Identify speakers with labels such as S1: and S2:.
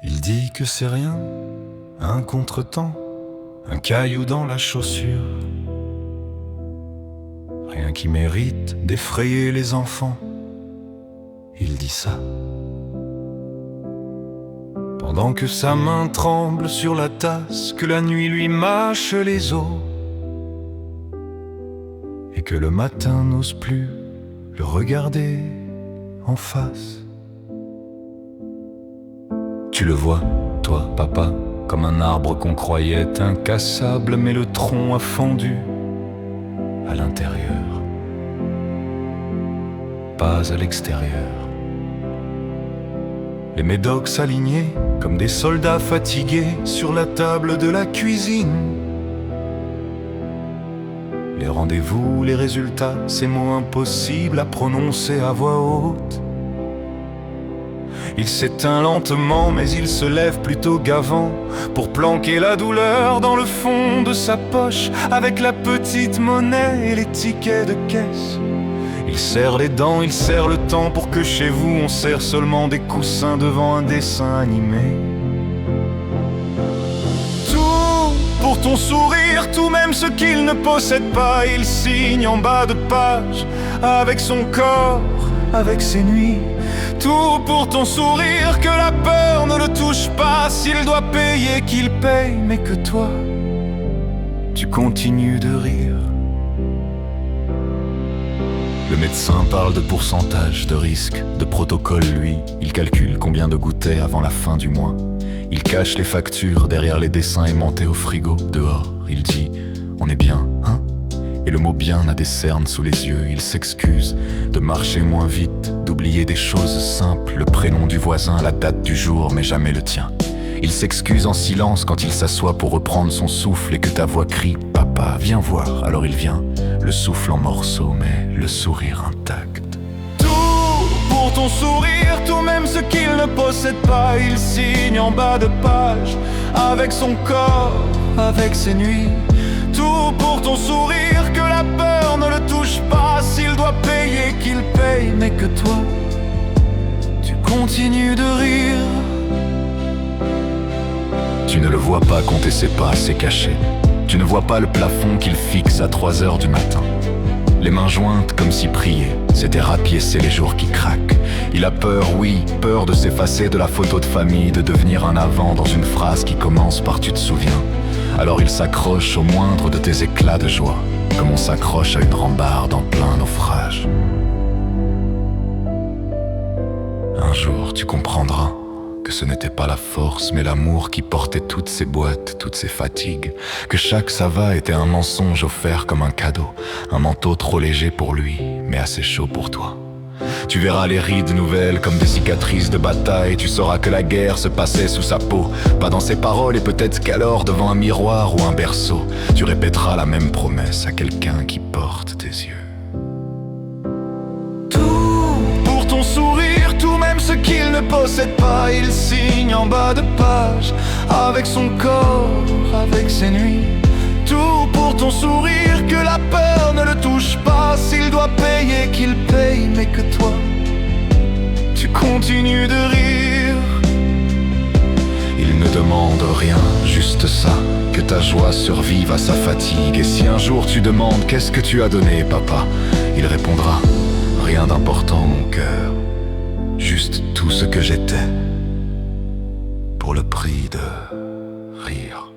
S1: Il dit que c'est rien, un contretemps, un caillou dans la chaussure. Rien qui mérite d'effrayer les enfants. Il dit ça pendant que sa main tremble sur la tasse, que la nuit lui mâche les os, et que le matin n'ose plus le regarder en face. Tu le vois, toi, papa, comme un arbre qu'on croyait incassable, mais le tronc a fendu à l'intérieur, pas à l'extérieur. Les médocs s'alignaient comme des soldats fatigués sur la table de la cuisine. Les rendez-vous, les résultats, ces mots impossibles à prononcer à voix haute. Il s'éteint lentement, mais il se lève plutôt gavant pour planquer la douleur dans le fond de sa poche, avec la petite monnaie et les tickets de caisse. Il serre les dents, il serre le temps pour que chez vous on serre seulement des coussins devant un dessin animé. Tout pour ton sourire, tout même ce qu'il ne possède pas, il signe en bas de page avec son corps, avec ses nuits. Tout pour ton sourire, que la peur ne le touche pas, s'il doit payer qu'il paye, mais que toi, tu continues de rire. Le médecin parle de pourcentage, de risque, de protocole, lui. Il calcule combien de goutets avant la fin du mois. Il cache les factures derrière les dessins aimantés au frigo. Dehors, il dit « On est bien, hein ?» Et le mot « bien » n'a des cernes sous les yeux. Il s'excuse de marcher moins vite, d'oublier des choses simples, le prénom du voisin, la date du jour, mais jamais le tien. Il s'excuse en silence quand il s'assoit pour reprendre son souffle et que ta voix crie « Papa, viens voir ». Alors il vient, le souffle en morceaux, mais le sourire intact. Tout pour ton sourire, tout même ce qu'il ne possède pas, il signe en bas de page avec son corps, avec ses nuits. Tout pour ton sourire, que la peur ne le touche pas, s'il doit payer qu'il paye, mais que toi, tu continues de rire. Tu ne le vois pas compter ses pas, c'est caché. Tu ne vois pas le plafond qu'il fixe à 3 heures du matin. Les mains jointes comme s'il priait, c'était rapiécer les jours qui craquent. Il a peur, oui, peur de s'effacer de la photo de famille, de devenir un avant dans une phrase qui commence par « tu te souviens ». Alors il s'accroche au moindre de tes éclats de joie, comme on s'accroche à une rambarde en plein naufrage. Un jour tu comprendras que ce n'était pas la force, mais l'amour qui portait toutes ces boîtes, toutes ces fatigues, que chaque ça va était un mensonge offert comme un cadeau, un manteau trop léger pour lui, mais assez chaud pour toi. Tu verras les rides nouvelles comme des cicatrices de bataille, tu sauras que la guerre se passait sous sa peau, pas dans ses paroles, et peut-être qu'alors devant un miroir ou un berceau, tu répéteras la même promesse à quelqu'un qui porte tes yeux. Sourire, tout même ce qu'il ne possède pas, il signe en bas de page avec son corps, avec ses nuits. Tout pour ton sourire, que la peur ne le touche pas, s'il doit payer qu'il paye, mais que toi, tu continues de rire. Il ne demande rien, juste ça, que ta joie survive à sa fatigue. Et si un jour tu demandes qu'est-ce que tu as donné, papa, il répondra rien d'important, mon cœur, juste tout ce que j'étais, pour le prix de rire.